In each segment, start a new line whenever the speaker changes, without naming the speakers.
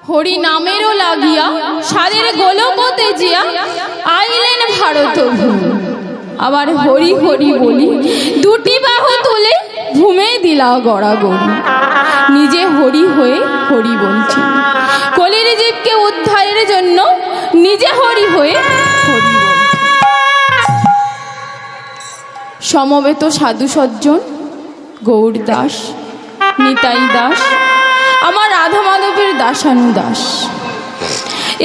হরি নামেরও লাগিয়া সাদের গোলকতে জিয়া আইলেন ভারত ভূমি। আবার হরি হরি বলি দুটি বাহু তুলে ঘুমে দিলা গড়াগড়ি। নিজে হরি হয়ে হরি বলছে, কলির জীবকে উদ্ধারের জন্য নিজে হরি হয়ে হরি বলছে। সমবেত সাধু সজ্জন, গৌর দাস, নিতাই দাস, আমার রাধা মাধবের দাসানুদাস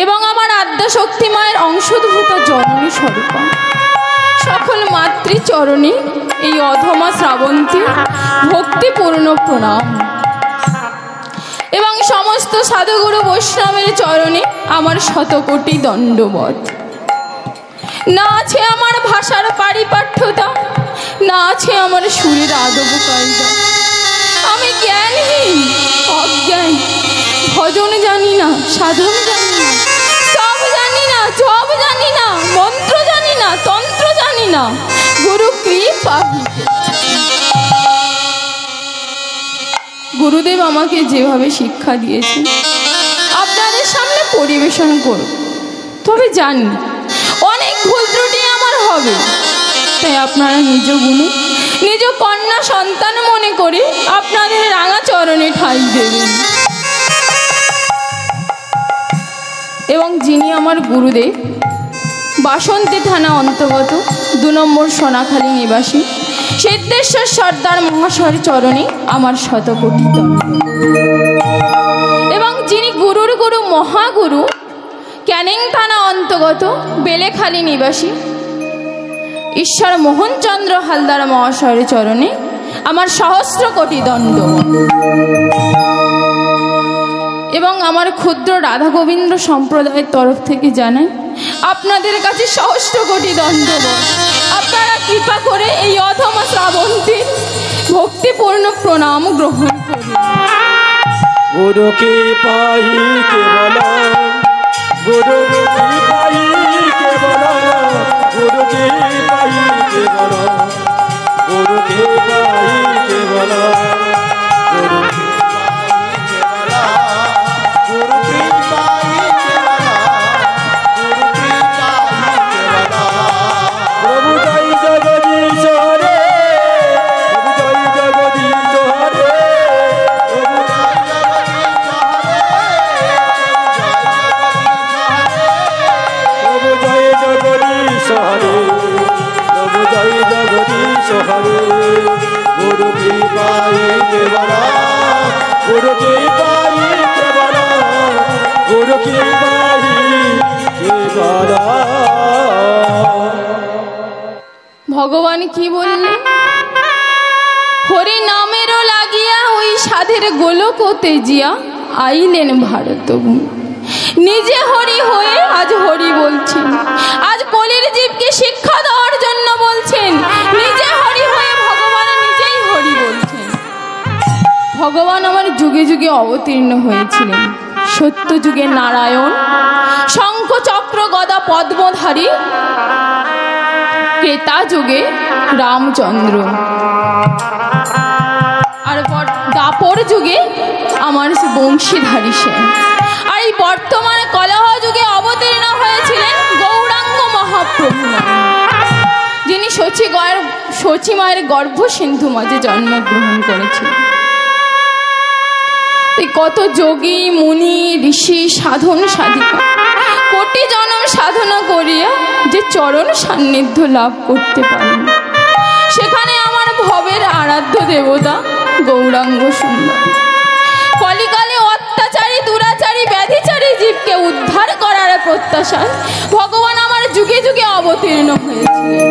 এবং আমার আদ্যা শক্তি মায়ের অংশোদ্ভূত জননী স্বরূপা, সকল মাতৃচরণে এই অধমা শ্রাবন্তী ভক্তিপূর্ণ প্রণাম এবং সমস্ত সাধুগুরু বৈষ্ণবের চরণে আমার শতকোটি দণ্ডবত। না আছে আমার ভাষার পারিপাঠ্যতা, না আছে আমার সুরের আদব কায়দা। আমি জ্ঞানহীন, অজ্ঞান, ভজন জানি না, সাধন জানি না, সব জানি না, জব জানি না, মন্ত্র জানি না, তন্ত্র জানি না, গুরু কৃপা। গুরুদেব আমাকে যেভাবে শিক্ষা দিয়েছে আপনাদের সামনে পরিবেশন করব। তবে জানি অনেক ভুল ত্রুটি আমার হবে, তাই আপনারা নিজ গুণে নিজ কন্যা সন্তান মনে করে আপনাদের রাঙা চরণে ঠাঁই দেবেন। এবং যিনি আমার গুরুদেব, বাসন্তী থানা অন্তর্গত 2 নম্বর সোনাখালী নিবাসী সিদ্ধেশ্বর সর্দার মহাশয়ের চরণে আমার শতকোটি দণ্ডবত। এবং যিনি গুরুর গুরু মহাগুরু ক্যানিং থানা অন্তর্গত বেলেখালী নিবাসী ঈশ্বর মোহনচন্দ্র হালদার মহাশয়ের চরণে আমার সহস্র কোটি দণ্ডবত। এবং আমার ক্ষুদ্র রাধা গোবিন্দ সম্প্রদায়ের তরফ থেকে জানাই আপনাদের কাছে সহস্র কোটি দণ্ডবত। আপনারা কৃপা করে এই অধমা শ্রাবন্তীর ভক্তিপূর্ণ প্রণাম গ্রহণ করুন।
গুরুকে পাই কেবল, গুরুকে পাই কেবল, গুরুকে পাই কেবল, গুরুকে পাই কেবল,
ভগবান কি বললেন? হরি নামেরও লাগিয়া ওই সাধের গোলকতে জিয়া আইলেন ভারত ভূমি। নিজে হরি হয়ে আজ হরি বলছেন, আজ কলির জীবকে শিক্ষা দেওয়ার জন্য বলছেন। নিজে হরি হয়ে ভগবান নিজেই হরি বলছেন। ভগবান আমার যুগে যুগে অবতীর্ণ হয়েছিলেন। সত্য যুগে নারায়ণ, শঙ্খ চক্র গদা পদ্মধারী, ত্রেতা যুগে রামচন্দ্র, আর দাপর যুগে আমার বংশীধারী সেন। আর এই বর্তমানে কলহ যুগে অবতীর্ণ হয়েছিলেন গৌরাঙ্গ মহাপ্রভু, যিনি শচী মায়ের গর্ভ সিন্ধু মাঝে জন্মগ্রহণ করেছিলেন। কত যোগী মুনি ঋষি সাধন সাধিকা কোটি জনম সাধনা করিয়া যে চরণ সান্নিধ্য লাভ করতে পারেন, সেখানে আমার ভবের আরাধ্য দেবতা গৌরাঙ্গ সুন্দর কলিকালে অত্যাচারী দুরাচারী ব্যাধিচারী জীবকে উদ্ধার করার প্রত্যাশায় ভগবান আমার যুগে যুগে অবতীর্ণ হয়েছিলেন।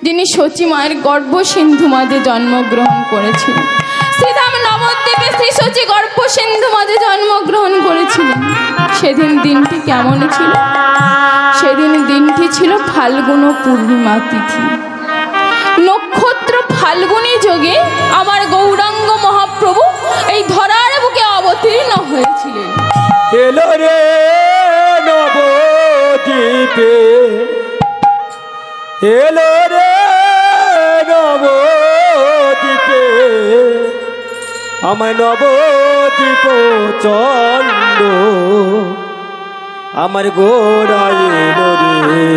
যিনি শচী মায়ের গর্ভ সিন্ধু মাঝে জন্মগ্রহণ করেছিলেন, শ্রীধাম নবদ্বীপে শ্রী শচী গর্ভ সিন্ধু মাঝে জন্মগ্রহণ করেছিলেন। সেদিন দিনটি কেমন ছিল? সেদিন দিনটি ছিল ফাল্গুন পূর্ণিমা তিথি। নক্ষত্র ফাল্গুনী যোগে আমার গৌরাঙ্গ মহাপ্রভু এই ধরার বুকে অবতীর্ণ হয়েছিলেন।
এলো রে নবদ্বীপে, এলো রে নবদ্বীপে, আমায় নবদ্বীপ নবদ্বীপ চন্দ্র আমার গোড়ায় এলো রে,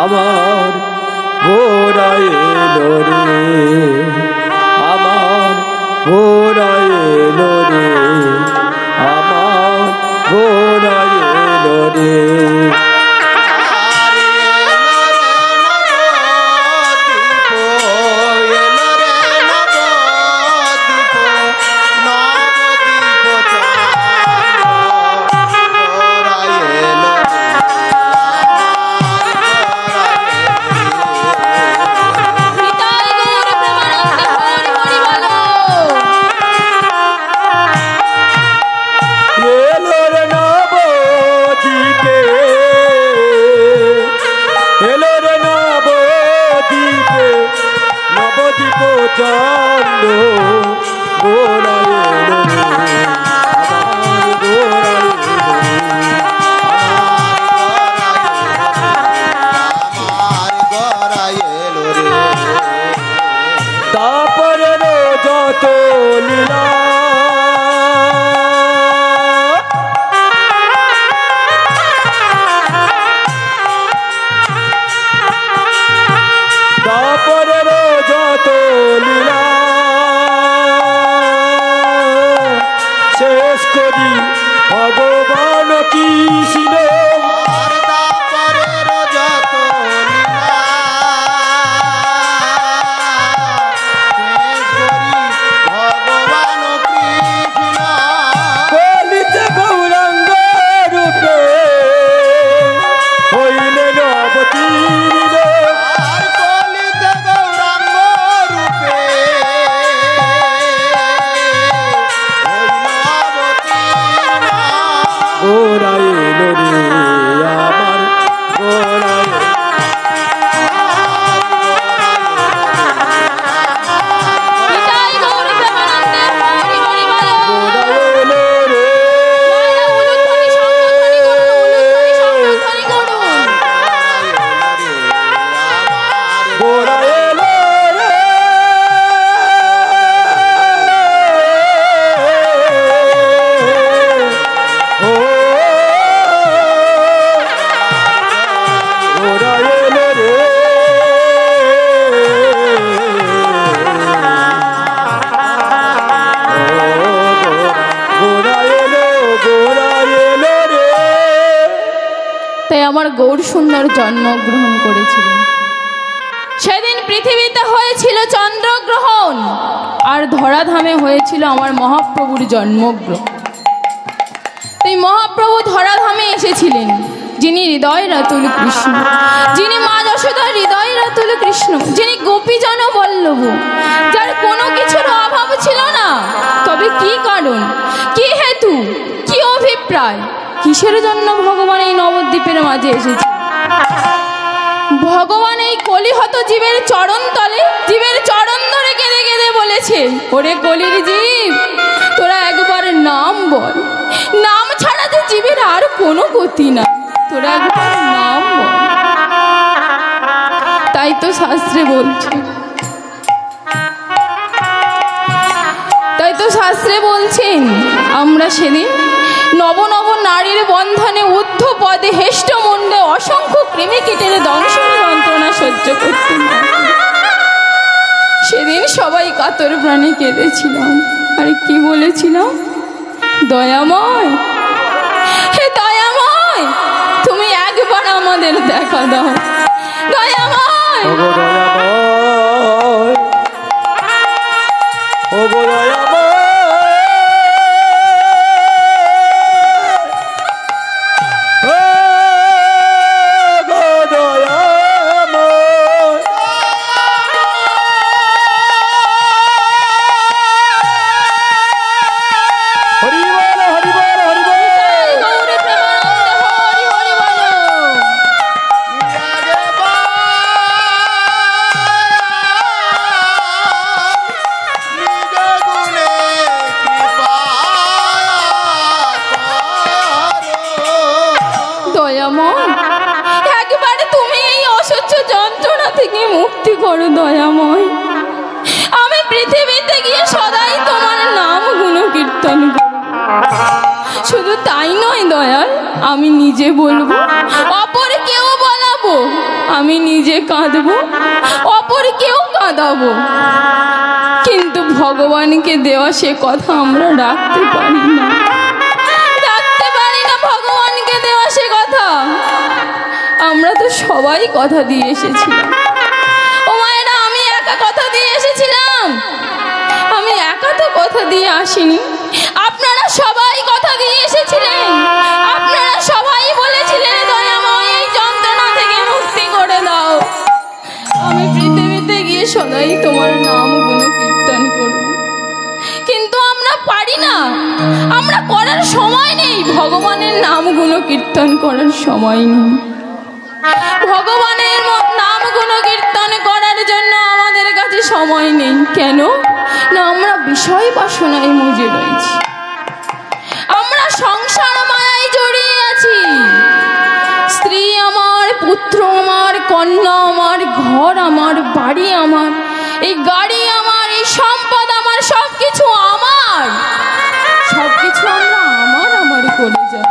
আমার গোড়ায় এলো রে, আমার গোড়ায় এলো রে, আমার গোড়ায় এলো রে। ভগবান কৃষ্ণ কলিতে গৌরাঙ্গ রূপে হইলেন অবতীর্ণ, কলিতে গৌরাঙ্গ রূপে গোড়ায় এলো রে, আমার গোড়ায়
আমার গৌর সুন্দর জন্মগ্রহণ করেছিলেন। সেদিন পৃথিবীতে হয়েছিল চন্দ্রগ্রহণ, আর ধরাধামে হয়েছিল আমার মহাপ্রভুর জন্মগ্রহণ। এই মহাপ্রভু ধরাধামে এসেছিলেন, যিনি হৃদয় রাতুল কৃষ্ণ, যিনি মা যশোদার হৃদয় রাতুল কৃষ্ণ, যিনি গোপীজন বল্লভ, যার কোনো কিছুর অভাব ছিল না। তবে কি কারণ, কি হেতু, কি অভিপ্রায়, কিসের জন্য ভগবান এই নবদ্বীপের মাঝে এসেছে? ভগবান এই কলিহত জীবের চরণ তলে, জীবের চরণ ধরে কেঁদে কেঁদে বলেছে, ওরে কলির জীব, তোরা একবার নাম বল, নাম ছাড়া যে জীবের আর কোনো গতি না, তোরা একবার নাম বল। তাই তো শাস্ত্রে বলছে, তাই তো শাস্ত্রে বলছেন, আমরা সেদিন নব নব নারীর বন্ধনে ঊর্ধ্ব পদে হেষ্ট মুন্ডে অসংখ্য ক্রিমিকীটের দংশন যন্ত্রণা সহ্য করতে, সেদিন সবাই কাতর প্রাণে কেঁদেছিলাম। আর কি বলেছিলাম, দয়াময়, হে দয়াময়, তুমি একবার আমাদের দেখা দাও, দয়াময়,
ও দয়াময়।
একবারে তুমি এই অসহ্য যন্ত্রণা থেকে মুক্তি করো দয়াময়। আমি পৃথিবীতে গিয়ে সদাই তোমার নাম গুণ কীর্তন করব। শুধু তাই নয় দয়াল, আমি নিজে বলবো, অপর কেউ বলাবো, আমি নিজে কাঁদবো, অপর কেউ কাঁদাবো, কিন্তু ভগবানকে দেওয়া সে কথা আমরা রাখতে পারি না, রাখতে পারি না ভগবানকে দেওয়া সে কথা। আমরা তো সবাই কথা দিয়ে এসেছিলাম। ও মায়েরা, আমি একা কথা দিয়ে এসেছিলাম? আমি একা তো কথা দিয়ে আসিনি, আপনারা সবাই কথা দিয়ে এসেছিলেন। আপনারা সবাই বলেছিলেন, দয়াময় এই যন্ত্রণা থেকে মুক্তি করে দাও, আমি পৃথিবীতে গিয়ে সদাই তোমার নাম গুণ কীর্তন করব। কিন্তু আমরা পারি না, আমরা করার সময় নেই, ভগবানের নাম গুণ কীর্তন করার সময় নেই। ভগবানের নাম গুণ কীর্তন করার জন্য আমাদের কাছে সময় নেই। কেন না, আমরা বিষয় বাসনায় মজে রয়েছি, আমরা সংসার মায়ায় জড়িয়ে আছি। স্ত্রী আমার, পুত্র আমার, কন্যা আমার, ঘর আমার, বাড়ি আমার, এই গাড়ি আমার, এই সম্পদ আমার, সবকিছু আমার, সবকিছু আমরা আমার আমার করে যাই।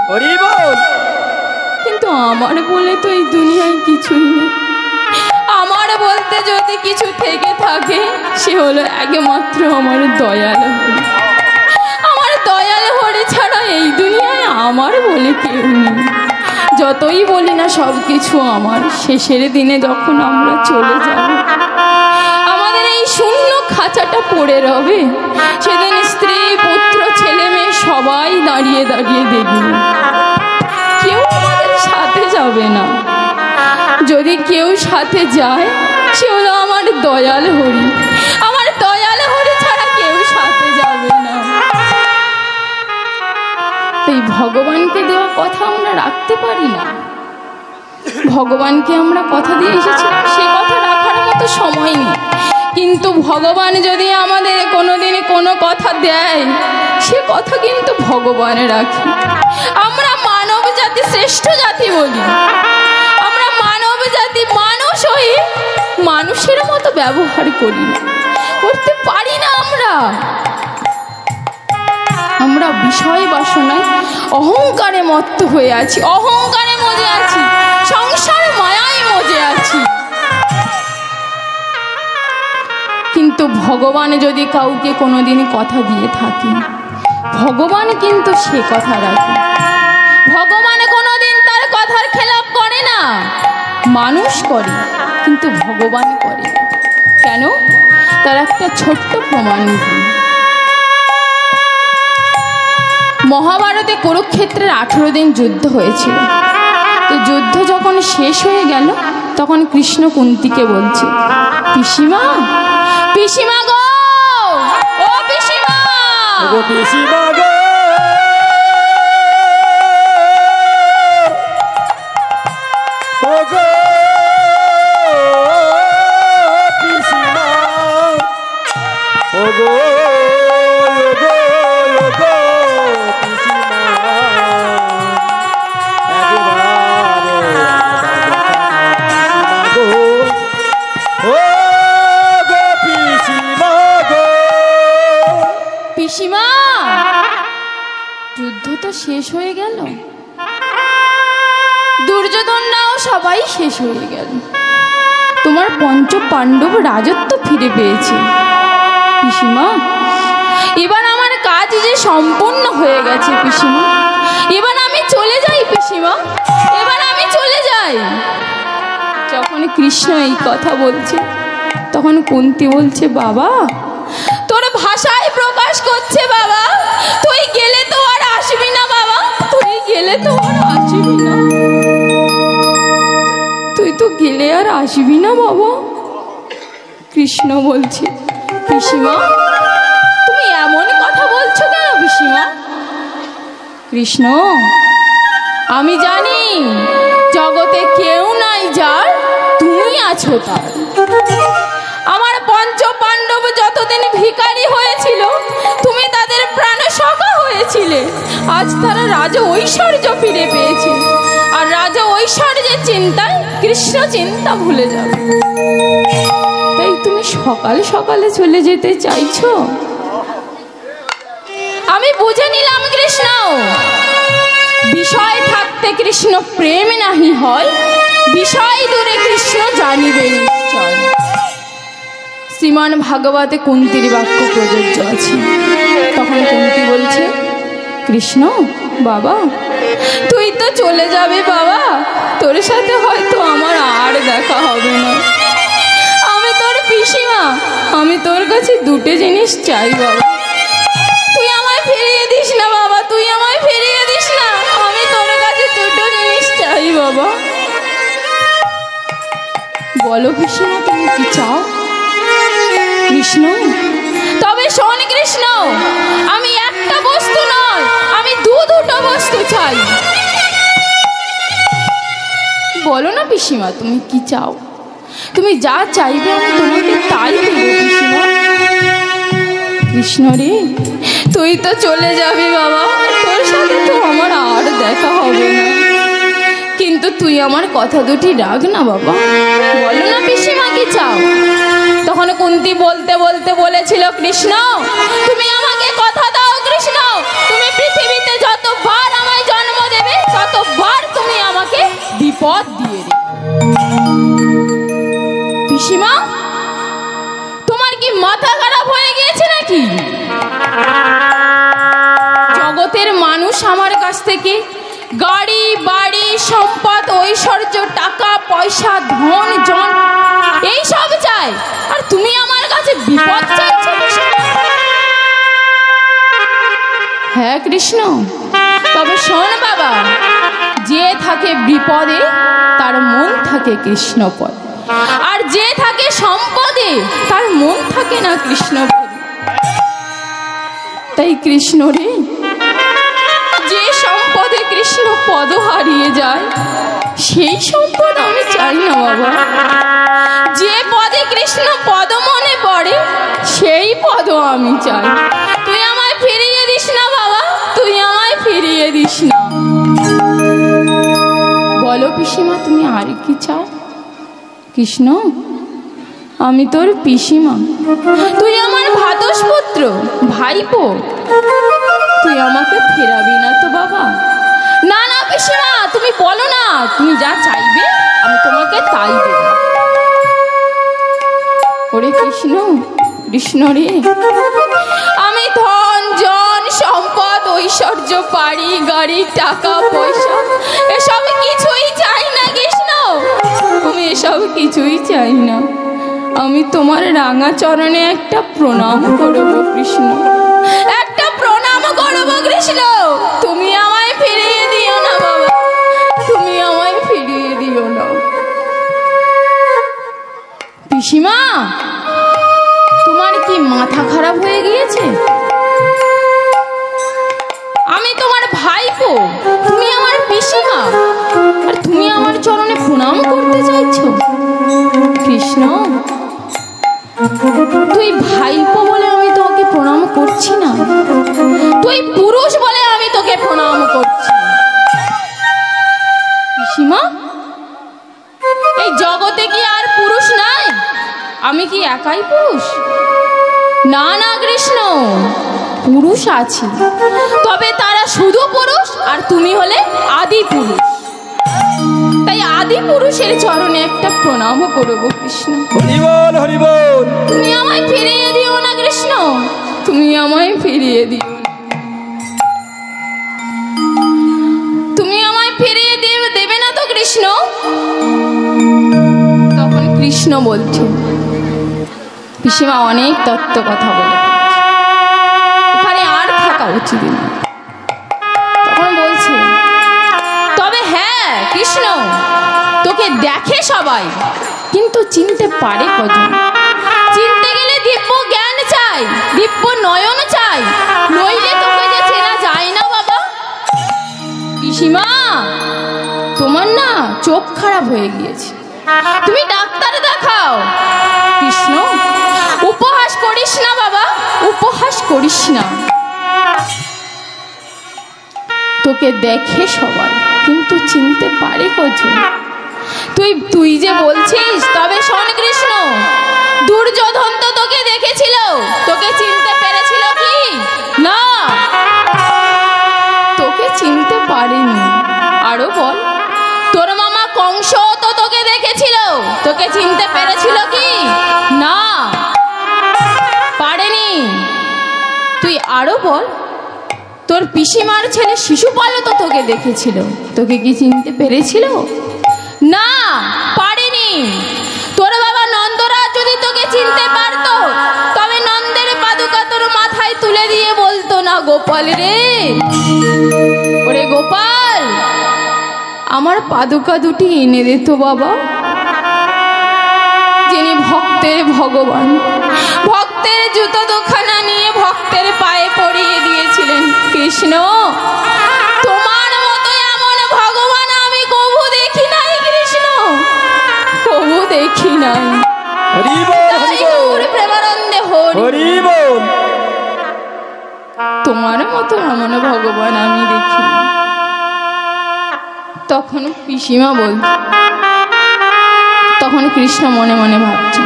কিন্তু আমার বলে তো এই দুনিয়ায় কিছুই নেই। আমার বলতে যদি কিছু থেকে থাকে, সে হলো একমাত্র আমার দয়াল হরি। আমার দয়াল হরি ছাড়া এই দুনিয়ায় আমার বলে কেউ নেই। যতই বলি না সব কিছু আমার, শেষের দিনে যখন আমরা চলে যাব, আমাদের এই শূন্য খাঁচাটা পড়ে রবে, সেদিন স্ত্রী, পুত্র, ছেলে মেয়ে সবাই দাঁড়িয়ে দাঁড়িয়ে দেখবে, কেউ আমাদের সাথে যাবে না। যদি কেউ সাথে যায়, সে হলো আমার দয়াল হরি। আমার দয়াল হরি ছাড়া কেউ সাথে যাবে না। এই ভগবানকে দেওয়া কথা আমরা রাখতে পারি না। ভগবানকে আমরা কথা দিয়ে এসেছিলাম, সে কথা রাখার মতো সময় নেই। কিন্তু ভগবান যদি আমাদের কোনোদিন কোনো কথা দেয়, সে কথা কিন্তু ভগবান রাখে। আমরা মানব জাতি শ্রেষ্ঠ জাতি বলি, আমরা মানব জাতি, মানুষ হয়ে মানুষের মতো ব্যবহার করি না, করতে পারি না। আমরা বিষয় বাসনায় অহংকারে মত্ত হয়ে আছি, অহংকারে মজে আছি, সংসার মায়ায় মজে আছি। কিন্তু ভগবান যদি কাউকে কোনোদিন কথা দিয়ে থাকে, ভগবান কিন্তু সে কথা রাখে। ভগবান কোনোদিন তার কথার খেলাপ করে না। মানুষ করে, কিন্তু ভগবান করে। কেন? তার একটা ছোট্ট প্রমাণ দিই। মহাভারতে কুরুক্ষেত্রের 18 দিন যুদ্ধ হয়েছিল। তো যুদ্ধ যখন শেষ হয়ে গেল, তখন কৃষ্ণ কুন্তিকে বলছে, পিসিমা, পিসিমা গো, ও পিসিমা,
ও পিসিমা গো, ও গো পিসিমা, ও গো, ও গো, ও গো পিসিমা, একবারে পিসিমা গো, ও গো পিসিমা গো।
পিসিমা, যুদ্ধ তো শেষ হয়ে গেল, দুর্যোধনরাও সবাই শেষ হয়ে গেল, তোমার পঞ্চ পাণ্ডব রাজত্ব ফিরে পেয়েছে। পিসিমা, এবার আমার কাজ যে সম্পূর্ণ হয়ে গেছে পিসিমা, এবার আমি চলে যাই পিসিমা, এবার আমি চলে যাই। যখন কৃষ্ণ এই কথা বলছে, তখন কুন্তি বলছে, বাবা, তোর ভাষায় প্রকাশ করছে বাবা, তুই গেলে তো আর আসবি না বাবা, তুই গেলে তো আর আসবি না, তুই তো গেলে আর আসবি না বাবা। কৃষ্ণ বলছে, পিসিমা, তুমি এমন কথা বলছো কেন পিসিমা? কৃষ্ণ, আমি জানি জগতে কেউ নাই যার তুমি আছো তার। আমার পঞ্চ পাণ্ডব যতদিন ভিখারি হয়েছিল, তুমি তাদের প্রাণ সখা হয়েছিলে। আজ তারা রাজ ঐশ্বর্য ফিরে পেয়েছে, আর রাজ ঐশ্বর্যের চিন্তায় কৃষ্ণ চিন্তা ভুলে যাবে। তাই তুমি সকালে সকালে চলে যেতে চাইছো? আমি বুঝে নিলাম কৃষ্ণ, বিষয় থাকতে কৃষ্ণ প্রেম নাহি হয়, বিষয় দূরে কৃষ্ণ জানিবে নিশ্চয়। শ্রীমান ভাগবতে কুন্তির বাক্য প্রযোজ্য আছে। তখন কুন্তি বলছে, কৃষ্ণ বাবা তুই তো চলে যাবে বাবা, তোর সাথে হয়তো আমার আর দেখা হবে না। আমি তোর পিসিমা, আমি তোর কাছে দুটো জিনিস চাই বাবা, তুই আমায় ফিরিয়ে দিস না বাবা, তুই আমায় ফিরিয়ে দিস না, আমি তোর কাছে দুটো জিনিস চাই বাবা। বলো পিসিমা তুমি কি চাও? কৃষ্ণ, তবে শোন কৃষ্ণ, আমি একটা বস্তু নয়, আমি দুটো বস্তু চাই। বলো না পিসিমা তুমি কি চাও? তুমি যা চাইবে আমি তোমাকে তাই দেবো পিসিমা। কৃষ্ণ রে, তুই তো চলে যাবি বাবা, তোর সাথে তো আমার আর দেখা হবে না, কিন্তু তুই আমার কথা দুটি রাখ না বাবা। বলো না পিসিমা কি চাও? তখন কুন্তি বলতে বলতে বলেছিল, কৃষ্ণ তুমি আমাকে কথা দাও, কৃষ্ণ তুমি পৃথিবীতে যতবার আমায় জন্ম দেবে ততবার তুমি আমাকে বিপদ দিয়ে দেবে। পিসিমা তোমার কি মাথা খারাপ হয়ে গিয়েছে নাকি? জগতের মানুষ আমার কাছ থেকে গাড়ি বাড়ি সম্পদ ঐশ্বর্য টাকা পয়সা ধন জন এই সব চাই, আর তুমি আমার কাছে বিপদ চাইছো? হ্যাঁ কৃষ্ণ, তবে শোন বাবা, যে থাকে বিপদে তার মন থাকে কৃষ্ণপদ, আর যে থাকে সম্পদে তার মন থাকে না কৃষ্ণপদ। তাই কৃষ্ণ রে, যে সম্পদে কৃষ্ণ পদ হারিয়ে যায় সেই সম্পদ আমি চাই না বাবা, যে পদে কৃষ্ণ পদ মনে পড়ে সেই পদ আমি চাই। তুই আমায় ফিরিয়ে দিস না বাবা, তুই আমায় ফিরিয়ে দিস না। বলো পিসিমা তুমি আর কি চাও? কৃষ্ণ, আমি তোর পিসিমা, তুই আমার ভাতসপুত্র ভাইপো, তুই আমাকে ফেরাবি না তো বাবা? না না পিসিমা, তুমি বলো না, তুমি যা চাইবে আমি তোমাকে তাই দেব। ওরে কৃষ্ণ, কৃষ্ণ রে, আমি ধন জন সম্পদ ঐশ্বর্য বাড়ি গাড়ি টাকা পয়সা এসব কিছুই চাই না কৃষ্ণ, আমি এসব কিছুই চাই না। আমি তোমার রাঙা চরণে একটা প্রণাম করব কৃষ্ণ, একটা প্রণাম করব কৃষ্ণ। তুমি আমায় ফিরিয়ে দিও না বাবা, তুমি আমায় ফিরিয়ে দিও না। পিসিমা তোমার কি মাথা খারাপ হয়ে গিয়েছে? আমি তোমার ভাইপো, তুমি আমার পিসিমা, আর তুমি আমার চরণে প্রণাম করতে চাইছো? কৃষ্ণ, তুই ভাইপো বলে আমি তোকে প্রণাম করছি না, তুই পুরুষ বলে আমি তোকে প্রণাম করছি। পিসিমা, এই জগতে কি আর পুরুষ নাই? আমি কি একাই পুরুষ? না না কৃষ্ণ, পুরুষ আছে, তবে তারা শুধু পুরুষ, আর তুমি হলে আদি পুরুষ। তাই আদি পুরুষের চরণে একটা প্রণাম করব কৃষ্ণ।
হরি বল হরি বল।
তুমি আমায় ফিরিয়ে দিও না কৃষ্ণ, তুমি আমায় ফিরিয়ে দিও, তুমি আমায় ফিরিয়ে দেবে না তো কৃষ্ণ? তখন কৃষ্ণ বলছে, পিসিমা অনেক তত্ত্ব কথা বলে, এখানে আর থাকা উচিত না। তখন বলছে, তবে হ্যাঁ কৃষ্ণ, তোকে দেখে সবাই কিন্তু চিনতে পারে কজন? চিনতে গেলে দিব্য জ্ঞান চাই, দিব্য নয়ন চাই, নইলে তোকে যে চেনা যায় না বাবা। পিসিমা তোমার না চোখ খারাপ হয়ে গিয়েছে, তুমি ডাক্তার দেখাও। কৃষ্ণ, উপহাস করিস না বাবা, উপহাস করিস না। তোকে দেখে সবাই কিন্তু চিনতে পারে কজন? তুই যে বলছিস, তবে শোন কৃষ্ণ, দুর্যোধন তো তোকে দেখেছিল, তোকে চিনতে পেরেছিল কি না? চিনতে পেরেছিল কি? না, পারেনি। তুই আরো বল, তোর পিসিমার ছেলে শিশুপাল তো তোকে দেখেছিল, তোকে কি চিনতে পেরেছিল? না, পারেনি। তোর বাবা নন্দরাজ যদি তোকে চিনতে পারতো, তবে নন্দের পাদুকা তোর মাথায় তুলে দিয়ে বলতো না, গোপাল রে, ওরে গোপাল, আমার পাদুকা দুটি এনে দে তো বাবা। যিনি ভক্তের ভগবান, ভক্তের জুতো দুখানা নিয়ে ভক্তের পায়ে পরিয়ে দিয়েছিলেন। কৃষ্ণ, তোমার মতো এমন ভগবান আমি কবু দেখি নাই কৃষ্ণ, কবু দেখি নাই। প্রেমানন্দে হরি বল। তোমার মতো এমন ভগবান আমি দেখি। তখন পিসিমা বলছে, তখন কৃষ্ণ মনে মনে ভাবছে,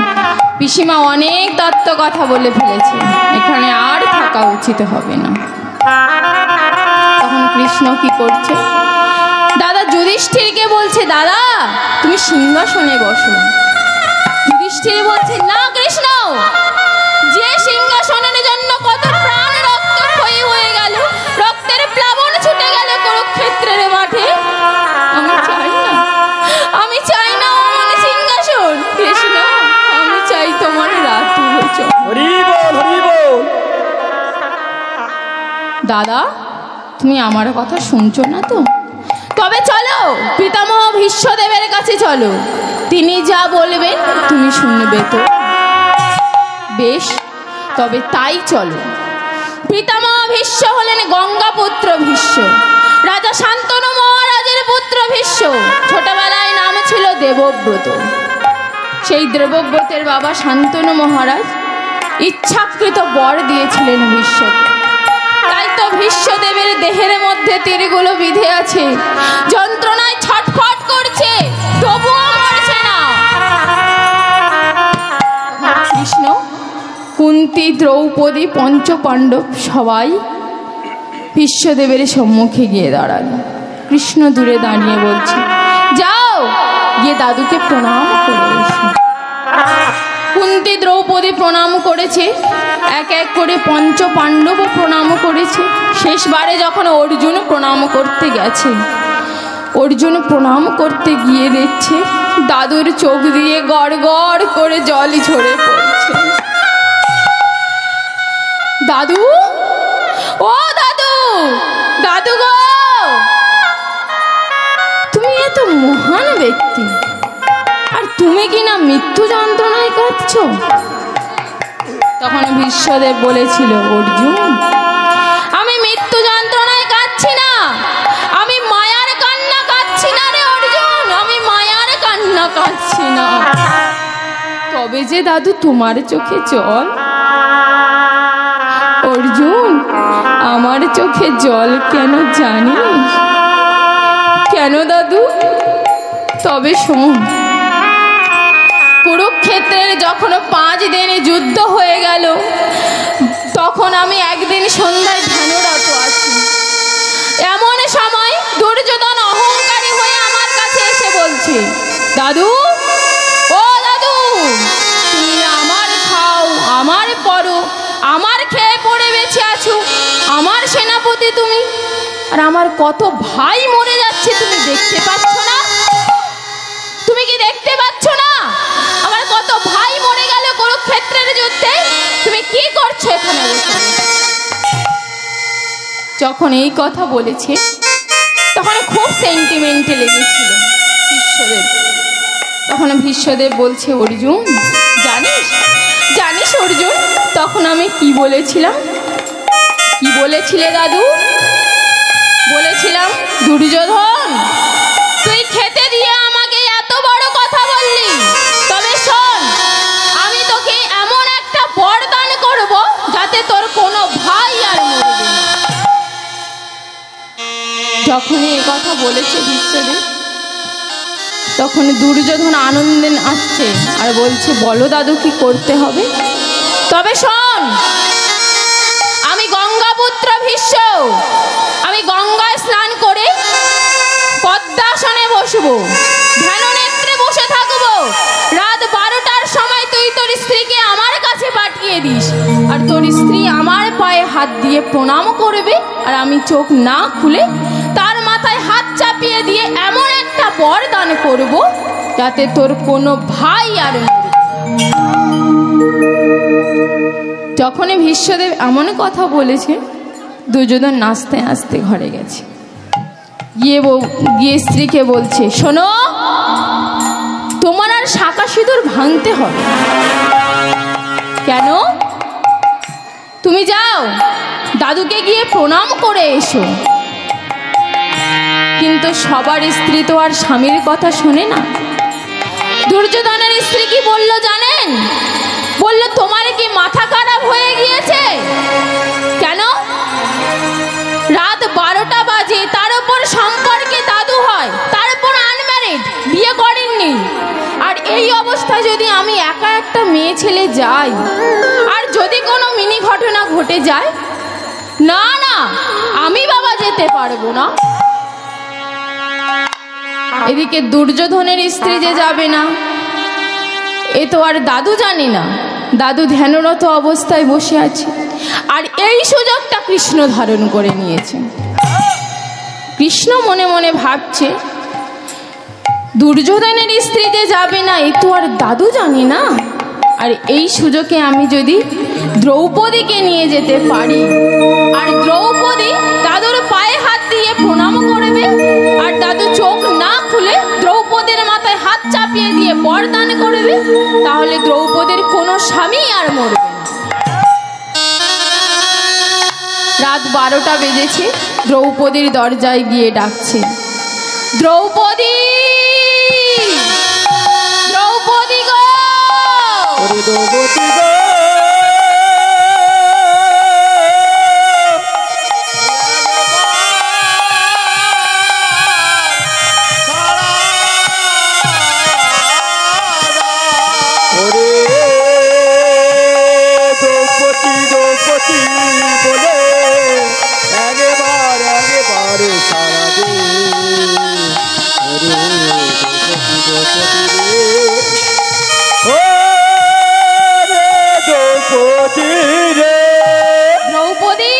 পিসিমা অনেক তত্ত্ব কথা বলে ফেলেছে, এখানে আর থাকা উচিত হবে না। তখন কৃষ্ণ কি করছে, দাদা যুধিষ্ঠিরকে বলছে, দাদা তুমি সিংহাসনে বসো। যুধিষ্ঠির বলছে, না কৃষ্ণ, যে সিংহাসনের জন্য কত প্রাণ রক্ত ক্ষয়ী হয়ে গেল, রক্তের প্লাবন ছুটে গেল কুরুক্ষেত্রের মাঠে, আমি চাই না, আমি চাই না আমার সিংহাসন। কৃষ্ণ, আমি চাই তোমার রাতুল চরণ।
হরি বল, হরি বল।
দাদা তুমি আমার কথা শুনছো না তো? তবে চলো পিতামহ ভীষ্মদেবের কাছে চলো, তিনি যা বলবেন তুমি শুনবে তো? বেশ, তবে তাই চলো। পিতামহ ভীষ্ম হলেন গঙ্গাপুত্র ভীষ্ম, রাজা শান্তনু মহারাজের পুত্র ভীষ্ম। ছোটবেলায় নাম ছিল দেবব্রত। সেই দেবব্রতের বাবা শান্তনু মহারাজ ইচ্ছাকৃত বর দিয়েছিলেন ভীষ্মকে। তাই তো ভীষ্মদেবের দেহের মধ্যে তীরগুলো বিঁধে আছে, যন্ত্রণায় ছটফট করছে, তবুও মরছে না। কৃষ্ণ, কুন্তী, দ্রৌপদী, পঞ্চ পাণ্ডব সবাই ভীষ্মদেবের সম্মুখে গিয়ে দাঁড়াল। কৃষ্ণ দূরে দাঁড়িয়ে বলছে, যাও গিয়ে দাদুকে প্রণাম করে এসো। কুন্তী দ্রৌপদী প্রণাম করেছে, এক এক করে পঞ্চ পাণ্ডবও প্রণাম করেছে। শেষবারে যখন অর্জুন প্রণাম করতে গেছে, অর্জুন প্রণাম করতে গিয়ে দেখছে দাদুর চোখ দিয়ে গড় গড় করে জল ঝরে পড়ছে। দাদু, ও দাদু, দাদু গো, তুমি এত মহান ব্যক্তি, আর তুমি কি না মৃত্যু যন্ত্রণায় কাঁদছ? তখন ভীষ্মদেব বলেছিল, অর্জুন, আমি মৃত্যু যন্ত্রণায় কাঁদছি না, আমি মায়ার কান্না কাঁদছি না রে অর্জুন, আমি মায়ার কান্না কাঁদছি না। তবে যে দাদু তোমার চোখে জল? অর্জুন, আমার চোখে জল কেন জানিস? কেন দাদু? তবে শোন, কুরুক্ষেত্রের যখন 5 দিন যুদ্ধ হয়ে গেল, তখন আমি একদিন সন্ধ্যায় ধ্যানরত আছি। এমন সময় দুর্যোধন অহংকারী হয়ে আমার কাছে এসে বলছে, দাদু, ও দাদু, তুমি আমার খাও, আমার পরো, আমার খেয়ে পড়ে বেঁচে আছো, আমার সেনাপতি তুমি, আর আমার কত ভাই মরে যাচ্ছে তুমি দেখতে পাচ্ছ না? তুমি কি দেখতে পাচ্ছ না আমার কত ভাই মরে গেল কুরুক্ষেত্রের যুদ্ধে? তুমি কি করছো এখানে? যখন এই কথা বলেছে তখন খুব সেন্টিমেন্টে লেগেছিল ভীষ্মদেব। তখন ভীষ্মদেব বলছে, অর্জুন, জানিস জানিস অর্জুন, তখন আমি কি বলেছিলাম? কি বলেছিলে দাদু? বলেছিলাম, দুর্যোধন, তুই খেতে দিয়ে আমাকে এত বড় কথা বললি, তবে শোন, আমি তোকে এমন একটা বরদান করব যাতে তোর কোনো ভাই আর মরবে না। যখনই এই কথা বলেছে ভীষ্মদেব, তখন দুর্যোধন আনন্দে আসছে আর বলছে, বলো দাদু কি করতে হবে? তবে শোন, আমি গঙ্গাপুত্র ভীষ্ম, আমি গঙ্গায় স্নান করে পদ্মাসনে বসবো, ধ্যান নেত্রে বসে থাকবো, রাত দিস, আর তোর স্ত্রী আমার পায়ে হাত দিয়ে প্রণাম করবে, আর আমি চোখ না খুলে তার মাথায় হাত চাপিয়ে দিয়ে এমন একটা বর দান করব যাতে তোর কোনো ভাই আর মরবে। যখনই ভীষ্মদেব এমন কথা বলেছে, দুর্যোধন নাচতে নাচতে ঘরে গেছে। গিয়ে স্ত্রীকে বলছে, শোনো, তোমার আর শাঁখা সিঁদুর ভাঙতে হবে। কেন? তুমি যাও দাদুকে গিয়ে প্রণাম করে এসো। কিন্তু সবার স্ত্রী তো আর স্বামীর কথা শোনে না। দুর্যোধনের স্ত্রী কি বলল জানেন? বলল, তোমার কি মাথা খারাপ হয়ে গিয়েছে? কেন? রাত 12টা বাজে, তার উপর সম্পর্কে দাদু হয়, তার উপর আনম্যারিড, বিয়ে করেননি। আর এই অবস্থায় যদি আমি একা একটা মেয়ে ছেলে যাই, আর যদি কোনো মিনি ঘটনা ঘটে যায়, না না, আমি বাবা যেতে পারবো না। এদিকে দুর্যোধনের স্ত্রী যে যাবে না, এ তো আর দাদু জানে না। দাদু ধ্যানরত অবস্থায় বসে আছে, আর এই সুযোগটা কৃষ্ণ ধারণ করে নিয়েছে। কৃষ্ণ মনে মনে ভাবছে, দুর্যোধনের স্ত্রী যে যাবে না, এ তো আর দাদু জানে না। আর এই সুযোগে আমি যদি দ্রৌপদীকে নিয়ে যেতে পারি, আর দ্রৌপদী দাদুর পায়ে হাত দিয়ে প্রণাম করবে, আর দাদু চোখ না খুলে দ্রৌপদীর মাথায় হাত চাপিয়ে দিয়ে বরদান করবে, তাহলে দ্রৌপদীর কোনো স্বামী আর মরবে না। রাত 12টা বেজেছে, দ্রৌপদীর দরজায় গিয়ে ডাকছে, দ্রৌপদী, দ্রৌপদী গো,
দ্রৌপদী গো, বলে একবারে সারা দে।
দ্রৌপদী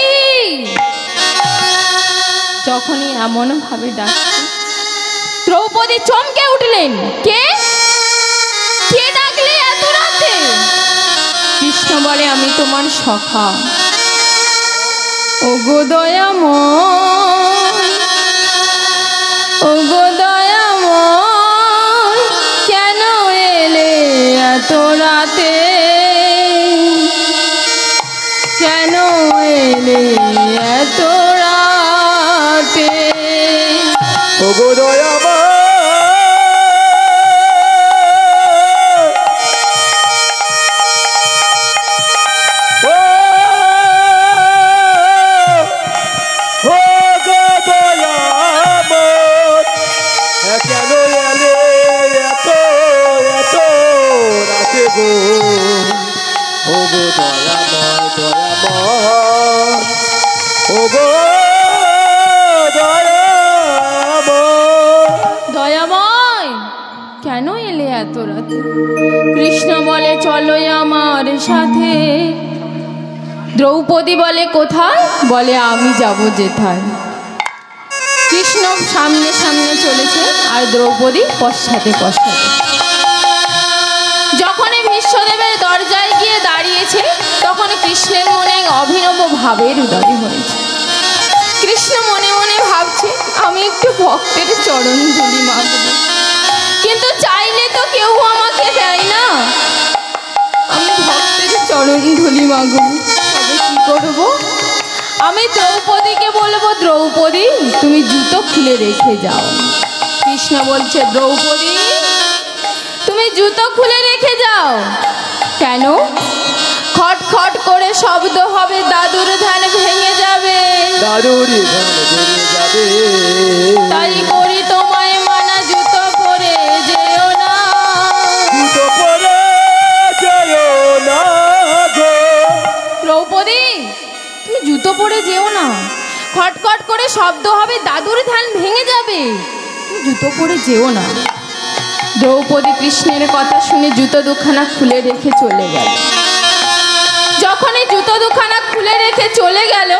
যখনই এমন ভাবে ডাকছে, দ্রৌপদী চমকে উঠলেন। কে কে ডাকলে এত রাতে? কৃষ্ণ বলে, আমি তোমার সখা। ওগো দয়াময়, ওগো দয়াময়, কেন এলে এত রাতে? কেন এলে এত রাতে?
ওগো দয়াময়, কেন এলে এত এত রাতে গো? ওগো দয়াময়, দয়াময়, ওগো
দয়াময়, কেন এলে এত রাতে? কৃষ্ণ বলে, চলো আমার সাথে। দ্রৌপদী বলে, কোথায়? বলে, আমি যাব যেথায়। কৃষ্ণ সামনে সামনে চলেছে, আর দ্রৌপদী পশ্চাতে পশ্চাতে। যখন ভীষ্মদেবের দরজায় গিয়ে দাঁড়িয়েছে, তখন কৃষ্ণের মনে অভিনব ভাবের উদয় হয়েছে। কৃষ্ণ মনে মনে ভাবছে, আমি একটু ভক্তের চরণ ধুলি মাগব, কিন্তু চাইলে তো কেউ আমাকে দেয় না। আমি ভক্তের চরণ ধুলি মাগব, তবে কি করব? আমি দ্রৌপদীকে বলবো, দ্রৌপদী তুমি জুতো খুলে রেখে যাও। কৃষ্ণ বলছে, দ্রৌপদী তুমি জুতো খুলে রেখে যাও। কেন? খট খট করে শব্দ হবে, দাদুর ধ্যান ভেঙে যাবে,
দাদুর ধ্যান ভেঙে যাবে।
তাই করি তোমায় মানা, জুতো পরে যেও না,
জুতো পরে যেও না গো।
দ্রৌপদী তুমি জুতো পরে যেও না, খটখট করে শব্দ হবে, দাদুর ধ্যান ভেঙে যাবে, তুমি জুতো পরে যেও না। দ্রৌপদী কৃষ্ণের কথা শুনে জুতো দুখানা খুলে রেখে চলে গেল। জুতো দুখানা খুলে রেখে চলে গেল,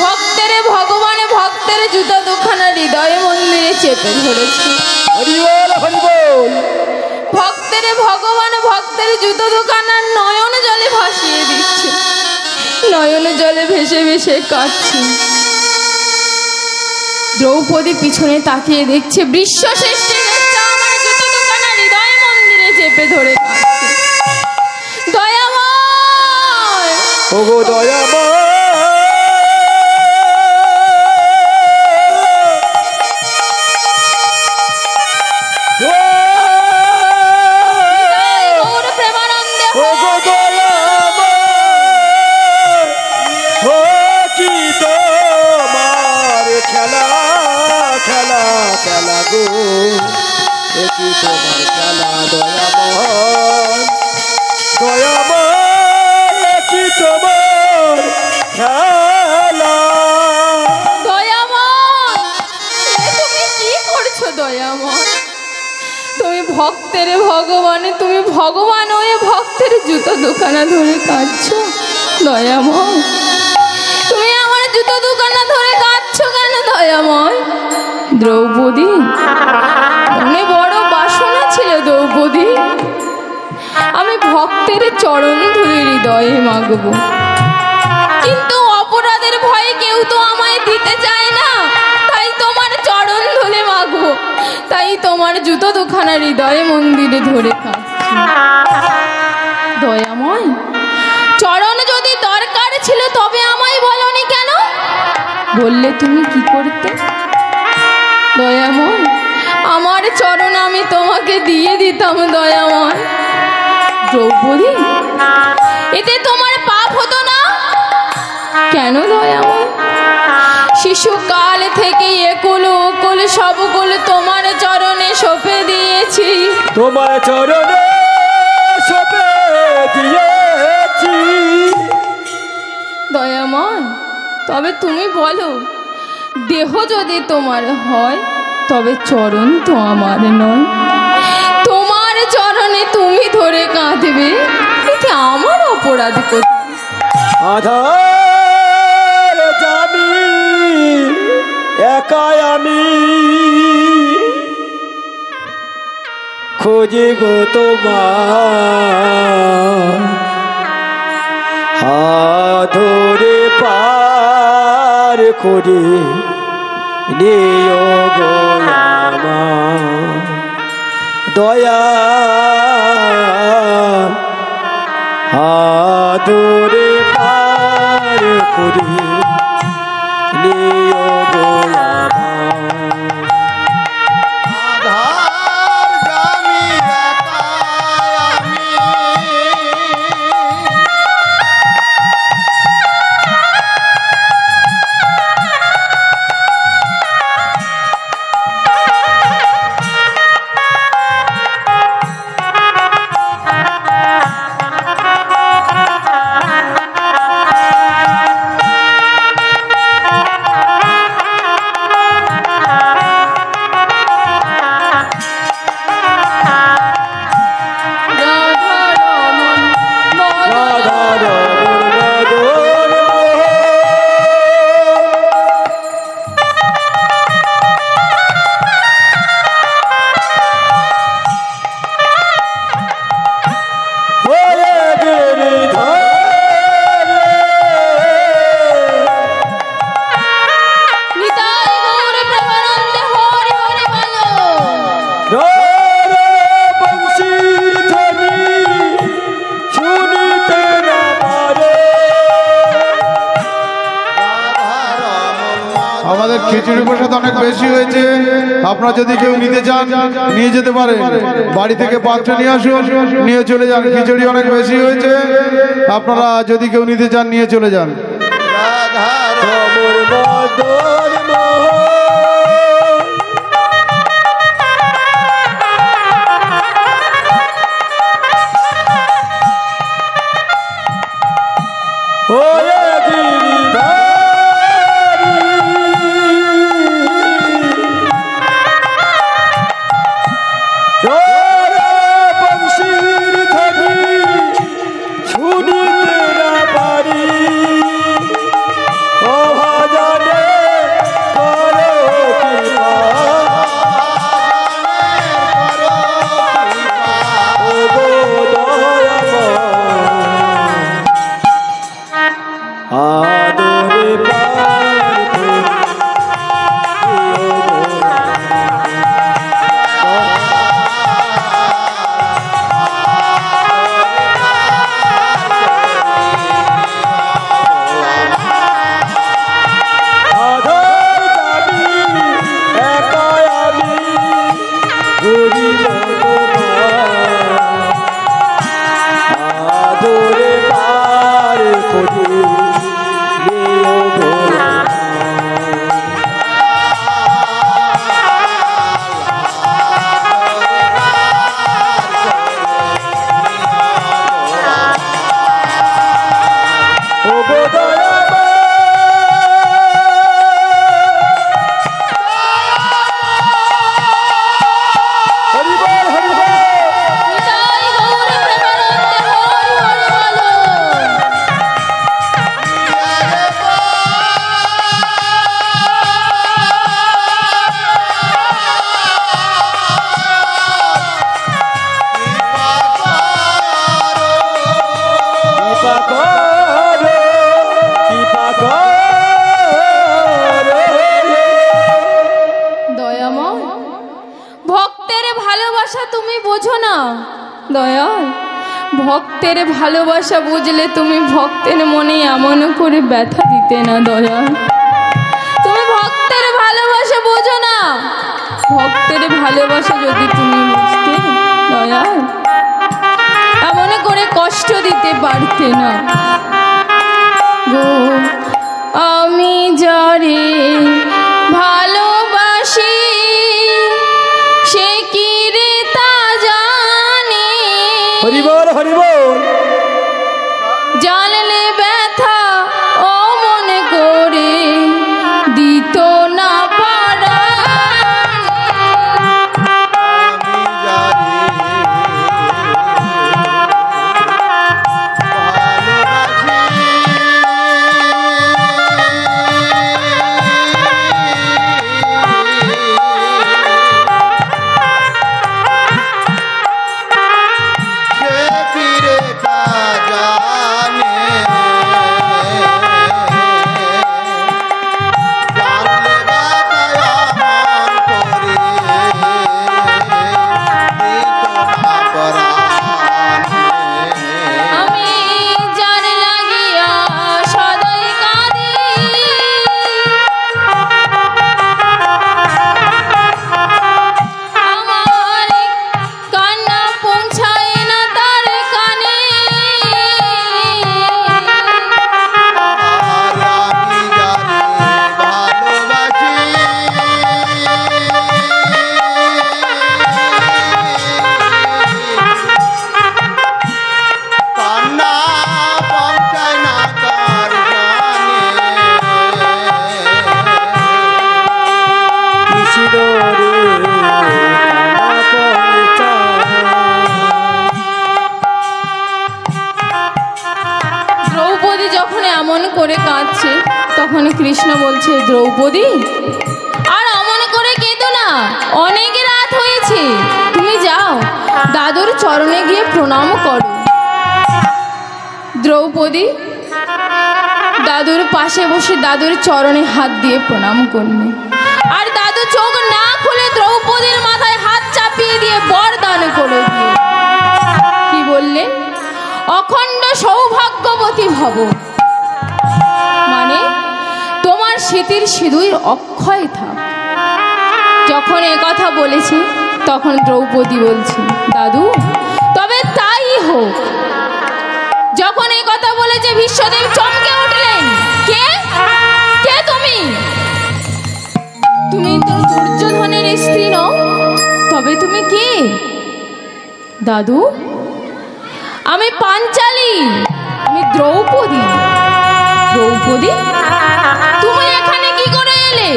ভক্তের ভগবান ভক্তের জুতো দুখানা হৃদয়ে মন্দিরে চেপে ধরেছে।
হরি বল হরি বল।
ভক্তের ভগবান ভক্তের জুতো দোকানার নয়ন জলে ভাসিয়ে দিচ্ছে, নয়ন জলে ভেসে ভেসে কাটছে। দ্রৌপদী পিছনে তাকিয়ে দেখছে বিশ্ব শ্রেষ্ঠী আমার জুতো দোকানার হৃদয় মন্দিরে চেপে ধরে কাটছে। দয়াময়,
ওগো দয়াময়, খেলা গো একই তোমার খেলা দয়াময়, দয়াময় একই তোমার খেলা।
দয়াময়, তুমি কি করছো দয়াময়? তুমি ভক্তের ভগবান, তুমি ভগবান হয়ে ভক্তের জুতো দোকানা ধরে কাঁদছো। দয়াময়, তুমি আমার জুতো দোকানা ধরে কাঁদছো কেন দয়াময়? দ্রৌপদী, মনে বড় বাসনা ছিল দ্রৌপদী, আমি ভক্তের চরণ ধরে হৃদয়ে মাগবো, কিন্তু অপরাধের ভয়ে কেউ তো আমায় দিতে চায় না, তাই তোমার চরণ ধরে মাগবো, তাই তোমার জুতো দুখানা হৃদয়ে মন্দিরে ধরে কাঁদছি। দয়াময়, চরণ যদি দরকার ছিল তবে আমায় বলনি কেন? বললে তুমি কি করতে? দয়াময়, আমার চরণ আমি তোমাকে দিয়ে দিতাম দয়াময়। দ্রৌপদী, এতে তোমার পাপ হতো না কেন দয়াময়? শিশুকাল থেকে একুল ওকুল সবকুল তোমার চরণে সঁপে দিয়েছি,
তোমার চরণে সঁপে দিয়েছি।
দয়াময়, তবে তুমি বলো, দেহ যদি তোমার হয় তবে চরণ তো আমার নয়, তোমার চরণে তুমি ধরে কাঁদবে, এতে আমার অপরাধ কোথায়?
আধার জানি একাই আমি খোঁজে গো তোমার, হাত ধরে পার করে নিও গো আমার দয়া, হাত ধরে পার করে নিও গো আমার।
আধার জানি একাই আমি আমাদের খিচুড়ি প্রসাদ অনেক বেশি হয়েছে, আপনারা যদি কেউ নিতে চান নিয়ে যেতে পারেন, বাড়ি থেকে পাত্র নিয়ে আসুন, নিয়ে চলে যান। খিচুড়ি অনেক বেশি হয়েছে, আপনারা যদি কেউ নিতে চান নিয়ে চলে যান।
শুনি তেরা বাড়ি
দয়াল, ভক্তের ভালোবাসা বুঝলে তুমি ভক্তের মনে এমন করে ব্যথা দিতে না দয়াল। তুমি ভক্তের ভালোবাসা বোঝো না। ভক্তের ভালোবাসা যদি তুমি বুঝতে দয়াল, এমন করে কষ্ট দিতে পারতে না গো। আমি যারে ভালোবাসি সে কি রে তা জানে,
হরি বল হরি বল।
জানলে ব্যথা ও মনে করে দিত না পারা। দ্রৌপদী যখন এমন করে কাঁদছে তখন কৃষ্ণ বলছে, দ্রৌপদী আর অমন করে কেঁদো না, অনেক রাত হয়েছে, তুমি যাও দাদুর চরণে গিয়ে প্রণাম করো। দ্রৌপদী দাদুর পাশে বসে দাদুর চরণে হাত দিয়ে প্রণাম করলেন। আর দাদু চোখ না খুলে দ্রৌপদীর মাথায় হাত চাপিয়ে দিয়ে বরদান করে দিয়ে কি বললেন, অখণ্ড সৌভাগ্যবতী ভব, মানে তোমার স্মৃতির সিঁদুর অক্ষয় থাক। যখন এ কথা বলেছে তখন দ্রৌপদী বলছে, দাদু তবে তাই হোক। যখন এই কথা বলেছে বিশ্বদেব চমকে উঠলেন, কে কে তুমি? তুমি তো দুর্যোধনের স্ত্রী নও, তবে তুমি কে? দাদু আমি পাঞ্চালী, আমি দ্রৌপদী। দ্রৌপদী তুমি এখানে কি করে এলে?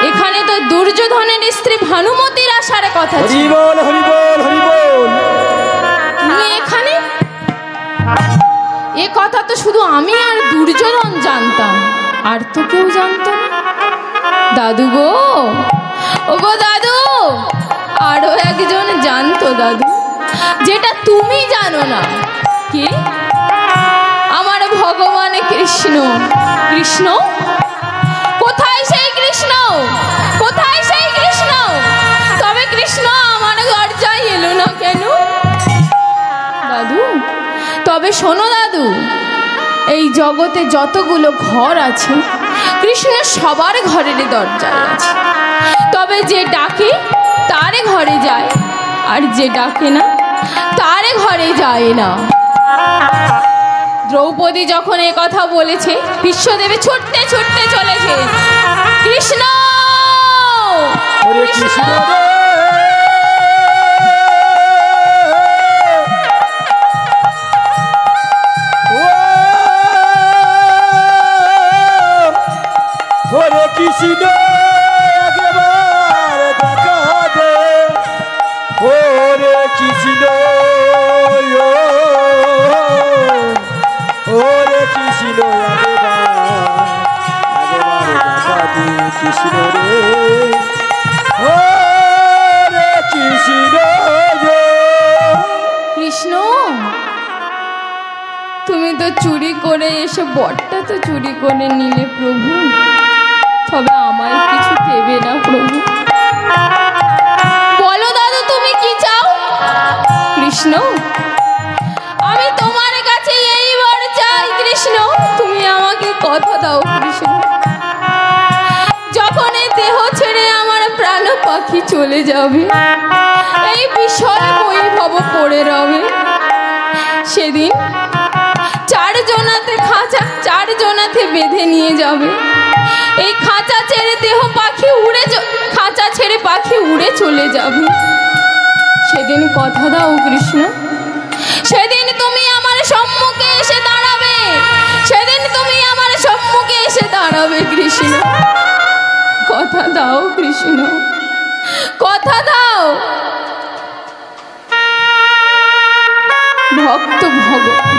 এখানে তো দুর্যোধনের স্ত্রী ভানুমতির আসার কথা ছিল।
হরি বল হরি বল হরি বল।
তুমি এখানে? এ কথা তো শুধু আমি আর দুর্যোধন জানতাম, আর তো কেউ জানতো না। দাদু গো, ও গো দাদু, আরো একজন জানতো দাদু, যেটা তুমি জানো না। কি? আমার ভগবান কৃষ্ণ। কৃষ্ণ কোথায় সেই কৃষ্ণ? কোথায় সেই কৃষ্ণ? তবে কৃষ্ণ আমার দরজায় এলো না কেন? দাদু তবে শোনো দাদু, এই জগতে যতগুলো ঘর আছে কৃষ্ণ সবার ঘরের দরজায় আছে। তবে যে ডাকে তার ঘরে যায়, আর যে ডাকে না তার ঘরে যায় না। দ্রৌপদী যখন এ কথা বলেছে বিশ্বদেবী ছুটতে ছুটতে চলেছে, কৃষ্ণ কৃষ্ণ
কৃষ্ণ একবার দেখা দে, ওরে কৃষ্ণ ওরে কৃষ্ণ একবার দেখা দে, কৃষ্ণ রে ওরে কৃষ্ণ রে।
কৃষ্ণ তুমি তো চুরি করে এসে বরটা তো চুরি করে নিলে প্রভু, তবে আমায় কিছু দেবে না প্রভু? বলো দাদু তুমি কি চাও? কৃষ্ণ চলে যাবে, এই বিশাল বৈভব পড়ে রবে। সেদিন চারজনাতে বেঁধে নিয়ে যাবে। এই খাঁচা ছেড়ে পাখি উড়ে চলে যাবে। সেদিন কথা দাও কৃষ্ণ, সেদিন তুমি আমার সম্মুখে এসে দাঁড়াবে, সেদিন তুমি আমার সম্মুখে এসে দাঁড়াবে কৃষ্ণ। কথা দাও কৃষ্ণ, কথা দাও।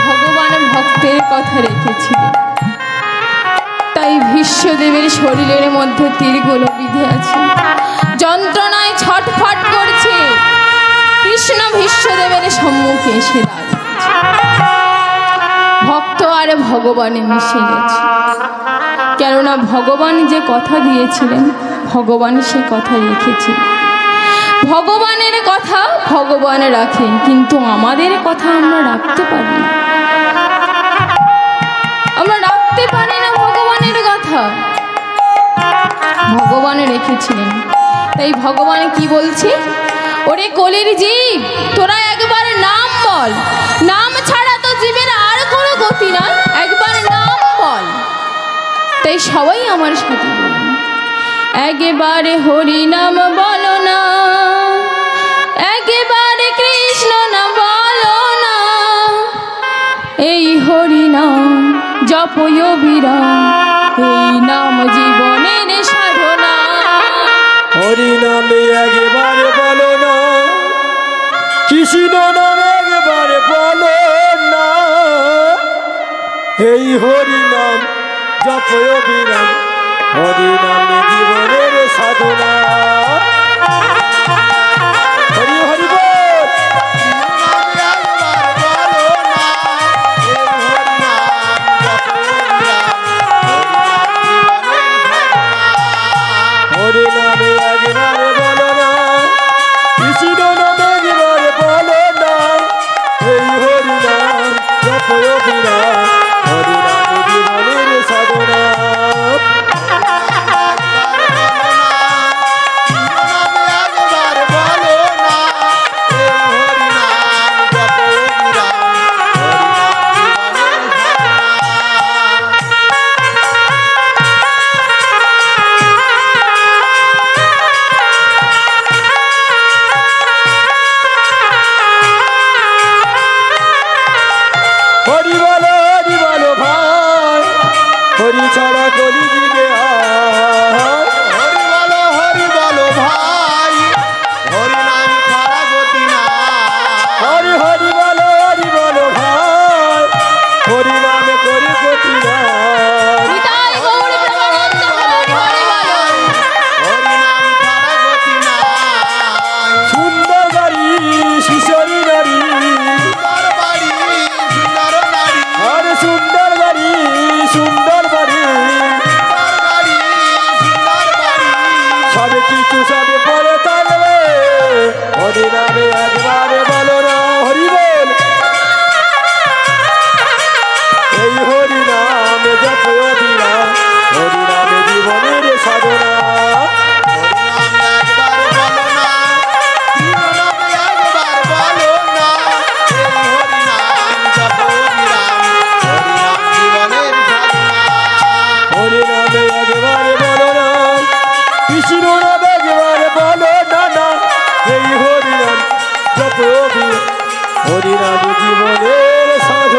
ভগবান ভক্তের কথা রেখেছিলেন, তাই ভীষ্মদেবের শরীরের মধ্যে তীরগুলো বিঁধে আছে, যন্ত্রণায় ছটফট করছে। কৃষ্ণ ভীষ্মদেবের সম্মুখে এসে দাঁড়িয়েছে। ভক্ত আর ভগবানে মিশে গেছে, কেননা ভগবান যে কথা দিয়েছিলেন ভগবান সে কথা রেখেছিলেন। ভগবানের কথা ভগবান রাখে, কিন্তু আমাদের কথা আমরা রাখতে পারি না, আমরা রাখতে পারি না ভগবানের কথা। ভগবান রেখেছিলেন, তাই ভগবান কি বলছে, ওরে কলির জীব, তোরা একবার নাম বল, নাম ছাড়া তো জীবের আর কোনো গতি না, একবার নাম বল। তাই সবাই আমার সাথে বলুন, একবারে হরি নাম বলো না, একবারে কৃষ্ণ নাম বলো না, এই হরি নাম জপয় বিরাম, এই নাম জীবনের সাধনা।
হরি নামে একবারে বলো না, কৃষ্ণ নামে একবারে বলো না, এই হরি নাম জপয় বিরাম, হরি নামে জীবনের সাধনা। হরি হরি বল। হরি নামে একবারে বলো না, কৃষ্ণ নামে একবারে বলো না, এই হরি নাম জপয় বিরাম, হরি নামে জীবনের সাধনা। হরি বলো ভাই, হরি ছাড়া কলি দিবে আর।
হরি বলো ভাই, হরি নাম ছাড়া গতি না।
হরি বলো ভাই, হরি নামে করি গতি না।
নিতাই গৌর প্রেমানন্দ হরি বলো।
হরি নাম ছাড়া গতি না।
সুন্দর বাড়ি শিশরি নারী,
সুন্দর বাড়ি সুন্দর নারী,
আর সুন্দর বাড়ি সুন্দর বাড়ি,
সুন্দর বাড়ি সুন্দর বাড়ি।
সবে কিছু সবে পরে থাকবে, হরি নামে একবারে বলো না। হরি বল। এই হরি নামে জপয় বিরাম, হরি নামে জীবনের সাধনা। হরি নামে একবারে বলো না, কৃষ্ণ নামে একবারে বলো না না, এই হরি নাম জপয় বিরাম, হরি নামে জীবনের সাধনা।